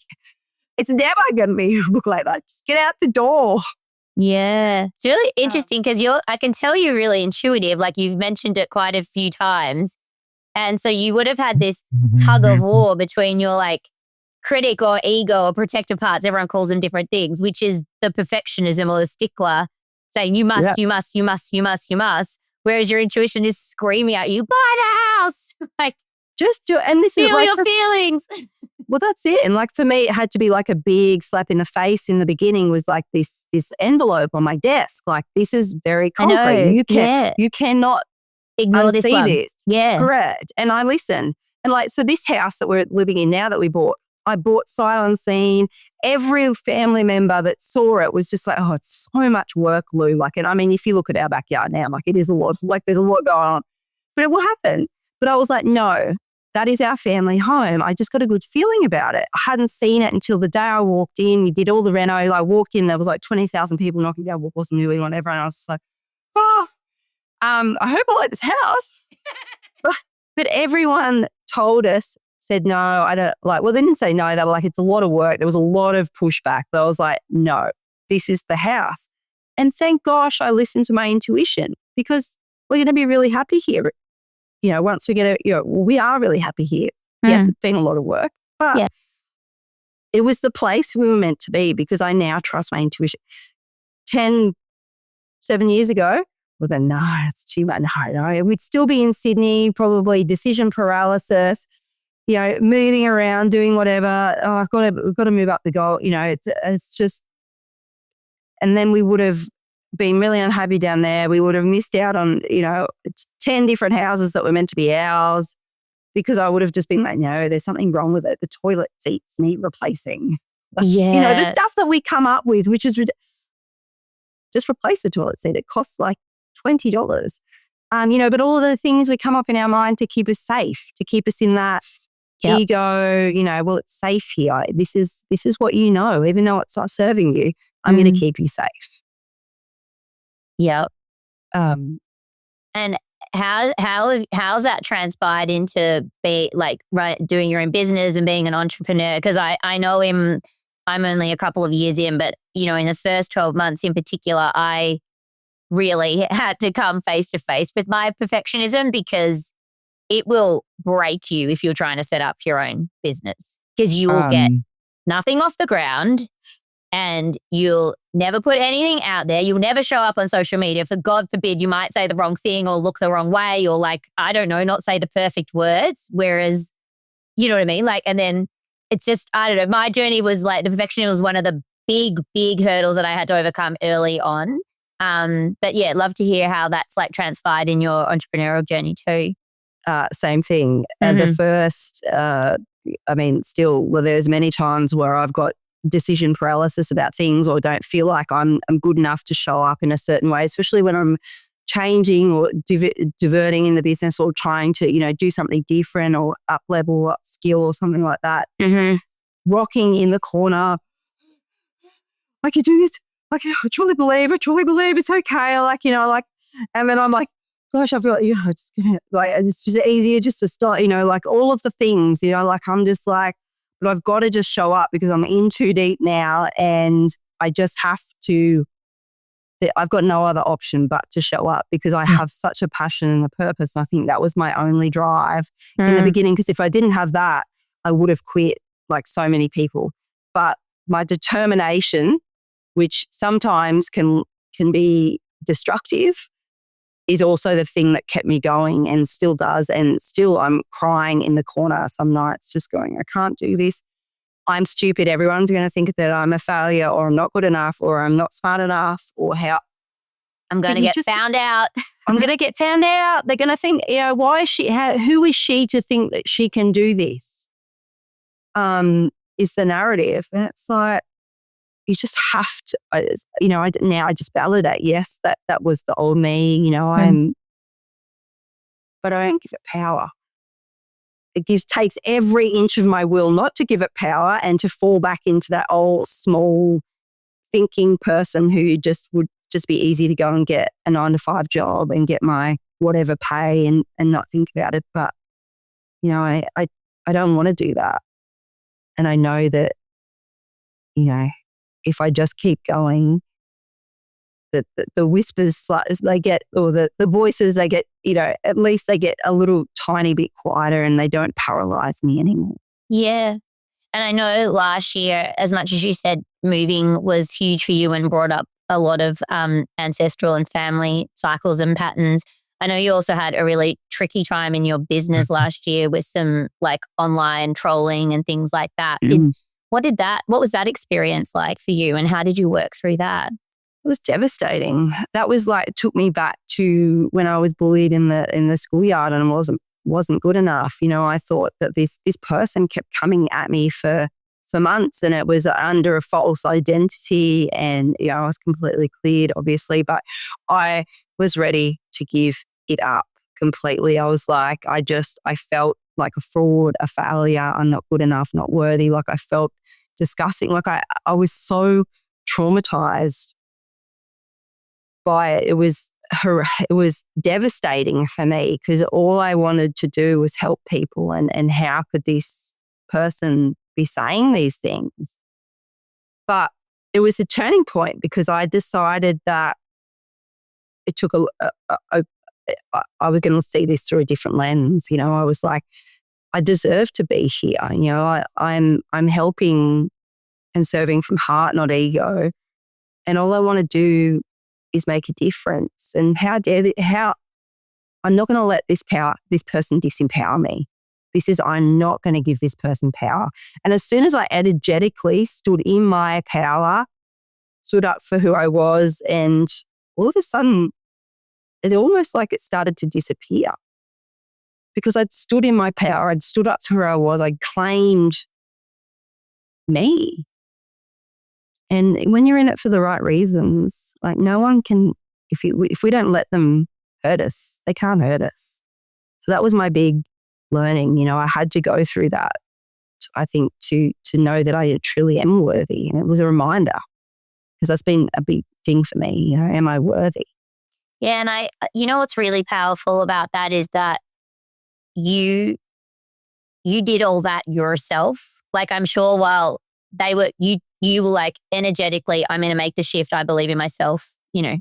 it's never going to be look like that. Just get out the door. Yeah. It's really interesting because I can tell you're really intuitive. Like you've mentioned it quite a few times. And so you would have had this tug of war between your like critic or ego or protective parts. Everyone calls them different things, which is the perfectionism or the stickler saying you must, you must, you must, you must, you must. Whereas your intuition is screaming at you, buy the house. Like, just do it. And this feel is like your feelings. Well, that's it. And like for me, it had to be like a big slap in the face in the beginning was like this envelope on my desk. Like this is very concrete. You cannot ignore this one. This. Yeah. Correct. And I listen. And like, so this house that we're living in now that we bought, I bought sight unseen. Every family member that saw it was just like, oh, it's so much work, Lou. Like, and I mean, if you look at our backyard now, like it is a lot, like there's a lot going on, but it will happen. But I was like, no, that is our family home. I just got a good feeling about it. I hadn't seen it until the day I walked in. We did all the reno. I walked in, there was like 20,000 people knocking down what wasn't really on everyone. I was just like, I hope I like this house. But everyone told us, said, no, I don't like, well, they didn't say no. They were like, it's a lot of work. There was a lot of pushback, but I was like, no, this is the house. And thank gosh I listened to my intuition because we're going to be really happy here. Once we get it, we are really happy here. Yes, it's been a lot of work, but it was the place we were meant to be because I now trust my intuition. 7 years ago, we'd been, no, it's too much. No. We'd still be in Sydney, probably decision paralysis, moving around, doing whatever. Oh, we've got to move up the goal. It's just, and then we would have been really unhappy down there. We would have missed out on, 10 different houses that were meant to be ours because I would have just been like, no, there's something wrong with it. The toilet seats need replacing. The stuff that we come up with, which is just replace the toilet seat. It costs like $20. But all of the things we come up in our mind to keep us safe, to keep us in that ego, well, it's safe here. This is what even though it's not serving you, I'm going to keep you safe. Yep. And how's that transpired into doing your own business and being an entrepreneur? Because I know I'm only a couple of years in, but in the first 12 months in particular, I really had to come face to face with my perfectionism because it will break you if you're trying to set up your own business because you will get nothing off the ground. And you'll never put anything out there. You'll never show up on social media. For God forbid, you might say the wrong thing or look the wrong way or not say the perfect words. Whereas, you know what I mean? And then it's just, I don't know. My journey was the perfectionism was one of the big, big hurdles that I had to overcome early on. But yeah, love to hear how that's transpired in your entrepreneurial journey too. Same thing. The first, there's many times where I've got decision paralysis about things or don't feel like I'm good enough to show up in a certain way, especially when I'm changing or diverting in the business or trying to, do something different or up level, up skill or something like that. Rocking in the corner. I can do this. I truly believe it's okay. And then I'm like, gosh, I feel like, just gonna, it's just easier just to start, all of the things, I'm just like, but I've got to just show up because I'm in too deep now and I just have to, I've got no other option but to show up because I have such a passion and a purpose. And I think that was my only drive in the beginning because if I didn't have that, I would have quit like so many people. But my determination, which sometimes can be destructive, is also the thing that kept me going and still does. And still I'm crying in the corner some nights just going, I can't do this. I'm stupid. Everyone's going to think that I'm a failure or I'm not good enough or I'm not smart enough or how. I'm going to get found out. I'm going to get found out. They're going to think, why is she, who is she to think that she can do this? Is the narrative. And it's like, you just have to, now I just validate, yes, that was the old me, but I don't give it power. It takes every inch of my will not to give it power and to fall back into that old, small thinking person who just would just be easy to go and get a 9-to-5 job and get my whatever pay and not think about it. But, you know, I don't want to do that. And I know that, you know, if I just keep going, the whispers they get, or the voices they get, you know, at least they get a little tiny bit quieter and they don't paralyze me anymore. Yeah. And I know last year, as much as you said moving was huge for you and brought up a lot of ancestral and family cycles and patterns, I know you also had a really tricky time in your business last year with some like online trolling and things like that. What was that experience like for you, and how did you work through that? It was devastating. That was like, it took me back to when I was bullied in the schoolyard and wasn't good enough. You know, I thought that this person kept coming at me for months, and it was under a false identity, and, you know, I was completely cleared, obviously, but I was ready to give it up completely. I was like, I felt like a fraud, a failure. I'm not good enough, not worthy. Like, I felt disgusting. Like, I was so traumatized by it. It was devastating for me, because all I wanted to do was help people, and how could this person be saying these things? But it was a turning point, because I decided that it took I was going to see this through a different lens. You know, I was like, I deserve to be here. You know, I'm helping and serving from heart, not ego, and all I want to do is make a difference. And how I'm not going to let this person disempower me. I'm not going to give this person power. And as soon as I energetically stood in my power, stood up for who I was, and all of a sudden, it almost like it started to disappear, because I'd stood in my power. I'd stood up for who I was. I claimed me. And when you're in it for the right reasons, like, no one can, if we don't let them hurt us, they can't hurt us. So that was my big learning. You know, I had to go through that, I think, to know that I truly am worthy. And it was a reminder, because that's been a big thing for me. You know, am I worthy? Yeah. And you know, what's really powerful about that is that you did all that yourself. Like, I'm sure while you were like, energetically, I'm going to make the shift. I believe in myself. You know,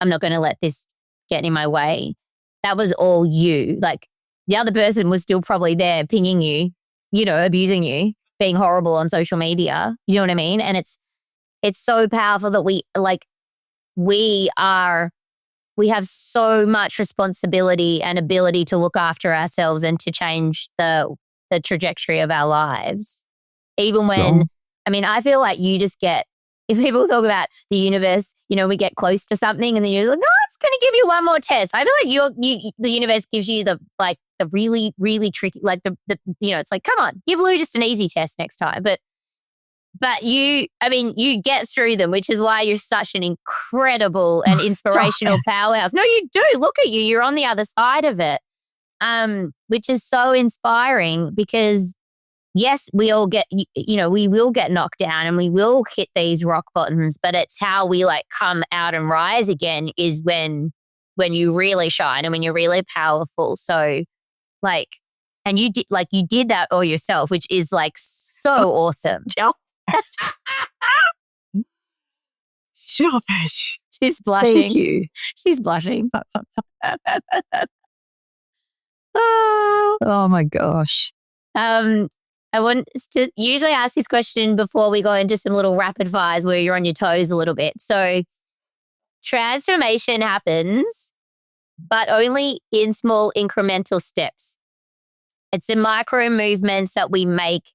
I'm not going to let this get in my way. That was all you. Like, the other person was still probably there pinging you, you know, abusing you, being horrible on social media. You know what I mean? And it's so powerful that we have so much responsibility and ability to look after ourselves and to change the trajectory of our lives. Even when, I mean, I feel like you just get, if people talk about the universe, you know, we get close to something and then you're like, no, it's going to give you one more test. I feel like the universe gives you the really, really tricky, like the you know, it's like, come on, give Lou just an easy test next time. But you get through them, which is why you're such an incredible and inspirational powerhouse. No, you do. Look at you. You're on the other side of it, which is so inspiring, because yes, we all get, you know, we will get knocked down and we will hit these rock bottoms, but it's how we like come out and rise again is when you really shine and when you're really powerful. So like, and you did that all yourself, which is like so awesome. Stop it. She's blushing. Thank you. She's blushing. Oh my gosh. I want to usually ask this question before we go into some little rapid fires where you're on your toes a little bit. So transformation happens, but only in small incremental steps. It's the micro movements that we make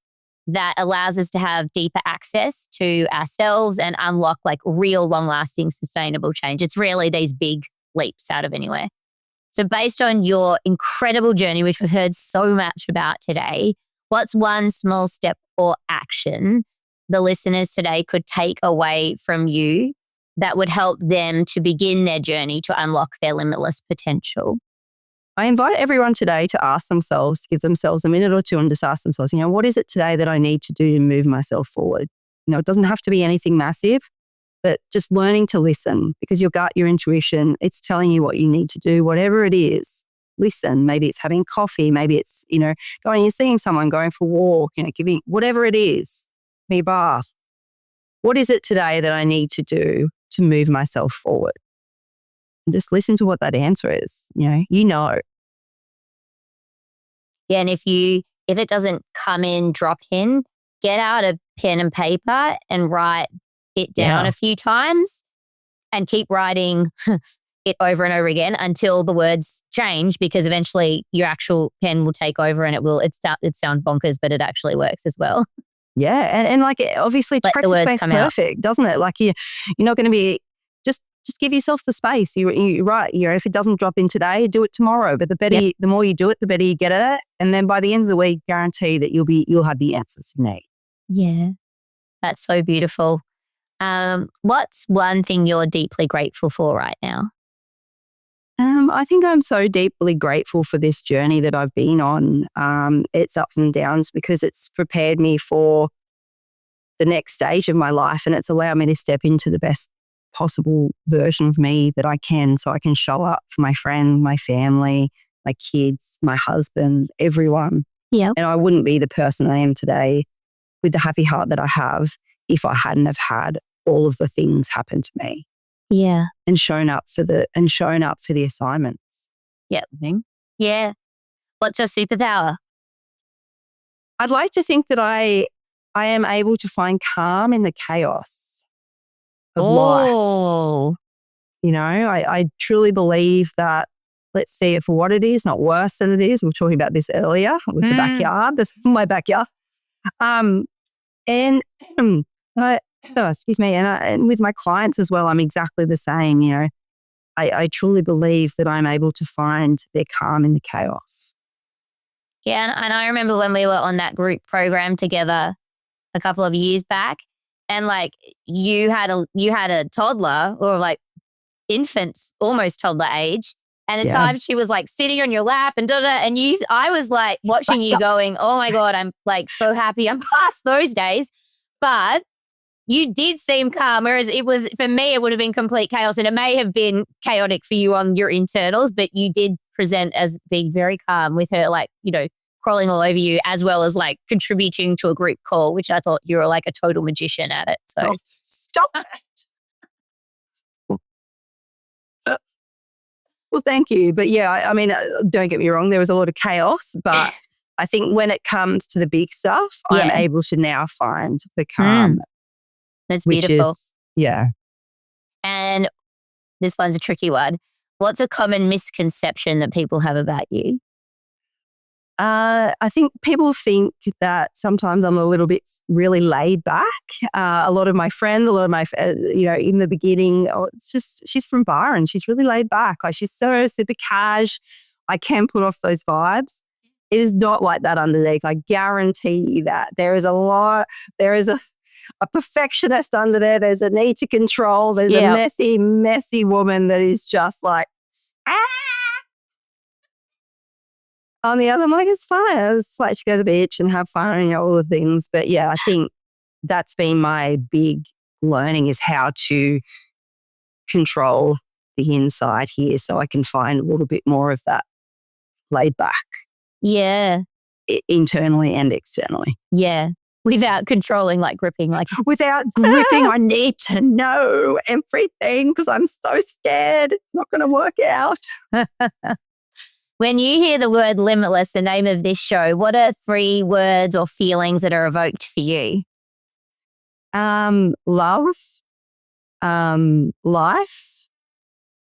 that allows us to have deeper access to ourselves and unlock like real long-lasting sustainable change. It's rarely these big leaps out of anywhere. So based on your incredible journey, which we've heard so much about today, what's one small step or action the listeners today could take away from you that would help them to begin their journey to unlock their limitless potential? I invite everyone today to ask themselves, give themselves a minute or two and just ask themselves, you know, what is it today that I need to do to move myself forward? You know, it doesn't have to be anything massive, But just learning to listen, because your gut, your intuition, it's telling you what you need to do, whatever it is. Listen. Maybe it's having coffee. Maybe it's, going, you're seeing someone, going for a walk, giving, whatever it is, me a bath. What is it today that I need to do to move myself forward? And just listen to what that answer is. Yeah, and if it doesn't come in, drop in, get out a pen and paper and write it down a few times and keep writing it over and over again until the words change, because eventually your actual pen will take over and it sounds bonkers, but it actually works as well. Yeah. And like, obviously it's practice makes perfect, doesn't it? Like you're not going to be, just give yourself the space. You're right. If it doesn't drop in today, do it tomorrow. But the more you do it, the better you get at it. And then by the end of the week, guarantee that you'll have the answers you need. Yeah. That's so beautiful. What's one thing you're deeply grateful for right now? I think I'm so deeply grateful for this journey that I've been on. It's ups and downs, because it's prepared me for the next stage of my life, and it's allowed me to step into the best possible version of me that I can, so I can show up for my friend, my family, my kids, my husband, everyone. Yeah. And I wouldn't be the person I am today with the happy heart that I have if I hadn't have had all of the things happen to me. Yeah. And shown up for the assignments. Yeah. I think. Yeah. What's your superpower? I'd like to think that I am able to find calm in the chaos of life. I truly believe that, let's see it for what it is, not worse than it is. We were talking about this earlier with the backyard. This is my backyard. Excuse me. And with my clients as well, I'm exactly the same. I truly believe that I'm able to find their calm in the chaos. Yeah. And I remember when we were on that group program together a couple of years back, and like you had a toddler, or like infants, almost toddler age. And at times she was like sitting on your lap and and I was like watching you going, oh my God, I'm like so happy I'm past those days. But you did seem calm, whereas for me, it would have been complete chaos, and it may have been chaotic for you on your internals, but you did present as being very calm with her, like, crawling all over you, as well as like contributing to a group call, which I thought you were like a total magician at it. So stop it. Well, thank you. But yeah, I mean, don't get me wrong, there was a lot of chaos, but I think when it comes to the big stuff, I'm able to now find the calm. That's beautiful. And this one's a tricky one. What's a common misconception that people have about you? I think people think that sometimes I'm a little bit really laid back. A lot of my friends, in the beginning, it's just, she's from Byron. She's really laid back. Like, she's so super cash. I can put off those vibes. It is not like that underneath. I guarantee you that. There is a perfectionist under there. There's a need to control. There's a messy, messy woman that is just like, on the other, I'm like, it's fine. It's like, to go to the beach and have fun and all the things. But yeah, I think that's been my big learning, is how to control the inside here, so I can find a little bit more of that laid back. Yeah. Internally and externally. Yeah. Without controlling, like gripping. Without gripping, I need to know everything because I'm so scared. It's not going to work out. When you hear the word limitless, the name of this show, what are 3 words or feelings that are evoked for you? Love, life,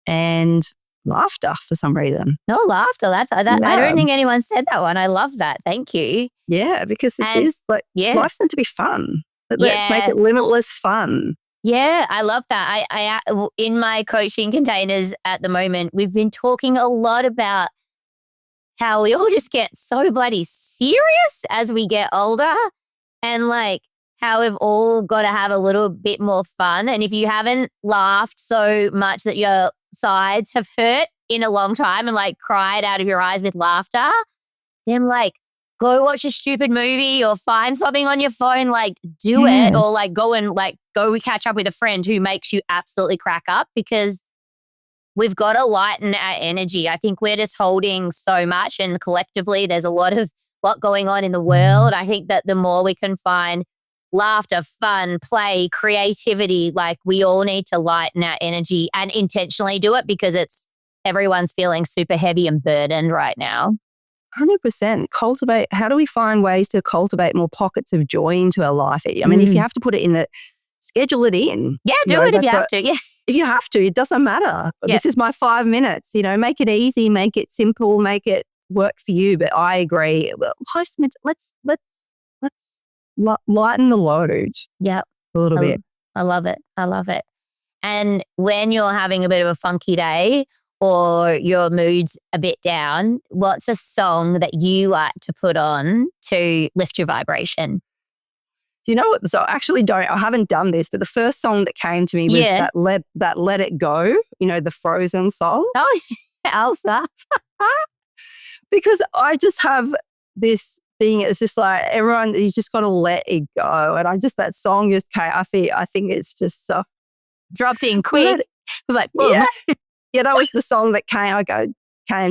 and laughter for some reason. No, laughter. I don't think anyone said that one. I love that. Thank you. Yeah, because life's meant to be fun. Let's make it limitless fun. Yeah, I love that. I in my coaching containers at the moment, we've been talking a lot about how we all just get so bloody serious as we get older, and like how we've all got to have a little bit more fun. And if you haven't laughed so much that your sides have hurt in a long time and like cried out of your eyes with laughter, then like go watch a stupid movie or find something on your phone, like do it, or like go catch up with a friend who makes you absolutely crack up, because we've got to lighten our energy. I think we're just holding so much, and collectively there's a lot going on in the world. I think that the more we can find laughter, fun, play, creativity, like we all need to lighten our energy and intentionally do it, because everyone's feeling super heavy and burdened right now. 100%. Cultivate. How do we find ways to cultivate more pockets of joy into our life? I mean, if you have to put it in schedule it in. Yeah, do it if you have to. Yeah. If you have to, it doesn't matter. Yeah. This is my 5 minutes. Make it easy, make it simple, make it work for you. But I agree. Well, let's lighten the load. Yeah, a little bit. I love it. I love it. And when you're having a bit of a funky day, or your mood's a bit down, what's a song that you like to put on to lift your vibration? You know what? So I haven't done this, but the first song that came to me was that Let It Go, the Frozen song. Oh, Elsa. Because I just have this thing, it's just like everyone, you just got to let it go. And that song just came, I think it's just so. Dropped in quick. It was like, boom. Yeah. Yeah, that was the song that came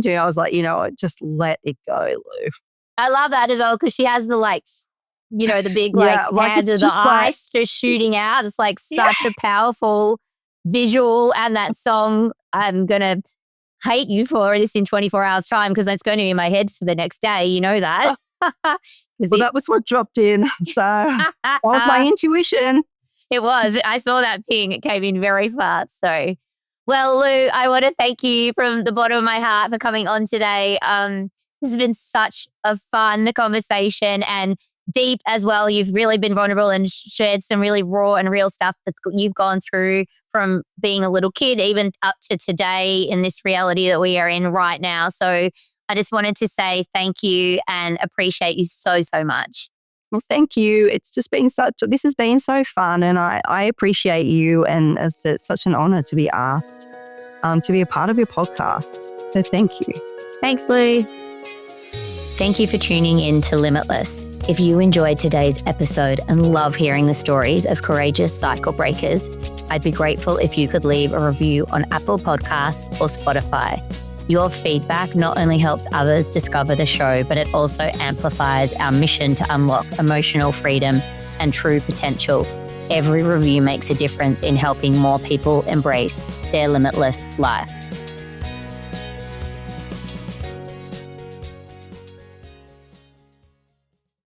to me. I was like, just let it go, Lou. I love that as well, because she has the the big hands of the ice just shooting out. It's like such a powerful visual. And that song, I'm going to hate you for this in 24 hours time, because that's going to be in my head for the next day. You know that. Well, that was what dropped in. So that was my intuition. It was. I saw that ping. It came in very fast. So, well, Lou, I want to thank you from the bottom of my heart for coming on today. This has been such a fun conversation, and deep as well. You've really been vulnerable and shared some really raw and real stuff that you've gone through from being a little kid even up to today in this reality that we are in right now. So I just wanted to say thank you and appreciate you so, so much. Well, thank you. It's just been this has been so fun, and I appreciate you, and it's such an honor to be asked to be a part of your podcast. So thank you. Thanks, Lou. Thank you for tuning in to Limitless. If you enjoyed today's episode and love hearing the stories of courageous cycle breakers, I'd be grateful if you could leave a review on Apple Podcasts or Spotify. Your feedback not only helps others discover the show, but it also amplifies our mission to unlock emotional freedom and true potential. Every review makes a difference in helping more people embrace their limitless life.